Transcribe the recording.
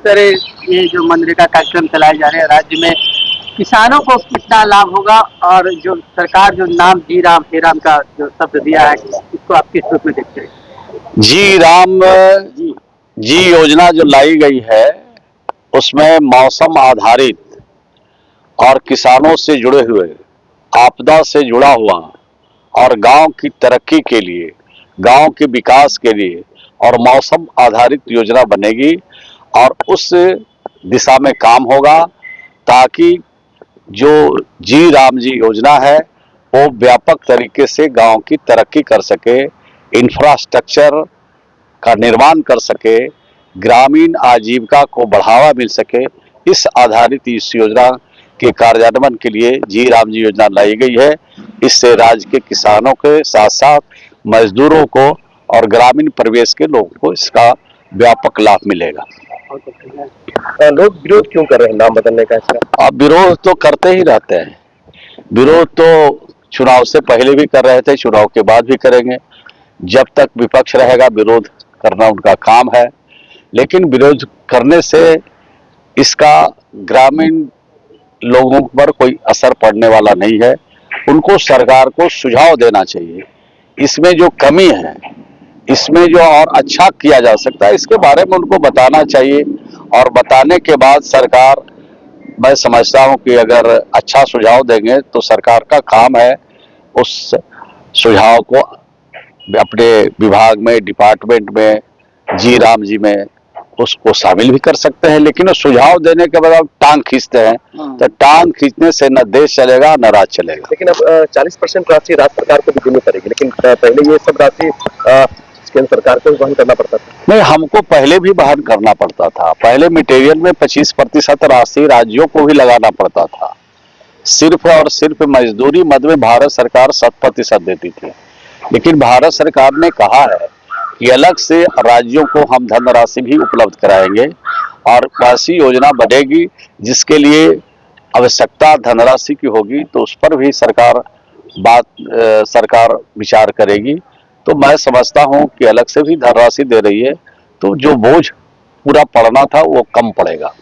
तरह ये जो मनरेगा कार्यक्रम चलाए जा रहे हैं राज्य में, किसानों को कितना लाभ होगा, और जो सरकार जो नाम जी राम हे राम का जो शब्द दिया है, इसको आप किस रूप में देखते हैं? जी राम जी योजना जो लाई गई है उसमें मौसम आधारित और किसानों से जुड़े हुए, आपदा से जुड़ा हुआ और गांव की तरक्की के लिए, गांव के विकास के लिए और मौसम आधारित योजना बनेगी और उस दिशा में काम होगा ताकि जो जी राम जी योजना है वो व्यापक तरीके से गांव की तरक्की कर सके, इंफ्रास्ट्रक्चर का निर्माण कर सके, ग्रामीण आजीविका को बढ़ावा मिल सके। इस आधारित इस योजना के कार्यान्वयन के लिए जी राम जी योजना लाई गई है। इससे राज्य के किसानों के साथ साथ मजदूरों को और ग्रामीण परिवेश के लोगों को इसका व्यापक लाभ मिलेगा। लोग विरोध क्यों कर रहे हैं नाम बदलने का इसका? अब विरोध तो करते ही रहते हैं। विरोध तो चुनाव से पहले भी कर रहे थे, चुनाव के बाद भी करेंगे। जब तक विपक्ष रहेगा विरोध करना उनका काम है, लेकिन विरोध करने से इसका ग्रामीण लोगों पर कोई असर पड़ने वाला नहीं है। उनको सरकार को सुझाव देना चाहिए, इसमें जो कमी है, इसमें जो और अच्छा किया जा सकता है, इसके बारे में उनको बताना चाहिए। और बताने के बाद सरकार, मैं समझता हूं कि अगर अच्छा सुझाव देंगे तो सरकार का काम है उस सुझाव को अपने विभाग में, डिपार्टमेंट में, जी राम जी में उसको शामिल भी कर सकते हैं। लेकिन सुझाव देने के बाद आप टांग खींचते हैं तो टांग खींचने से न देश चलेगा न राज्य चलेगा। लेकिन अब 40% राशि राज्य सरकार को भी देनी पड़ेगी, लेकिन पहले ये सब राशि केंद्र सरकार को वहन करना पड़ता था। नहीं, हमको पहले भी वहन करना पड़ता था। पहले मटेरियल में 25% राशि राज्यों को भी लगाना पड़ता था। सिर्फ और सिर्फ मजदूरी मद में भारत सरकार 7% देती थी। लेकिन भारत सरकार ने कहा है कि अलग से राज्यों को हम धनराशि भी उपलब्ध कराएंगे और ऐसी योजना बनेगी जिसके लिए आवश्यकता धनराशि की होगी तो उस पर भी सरकार विचार करेगी। तो मैं समझता हूं कि अलग से भी धनराशि दे रही है तो जो बोझ पूरा पड़ना था वो कम पड़ेगा।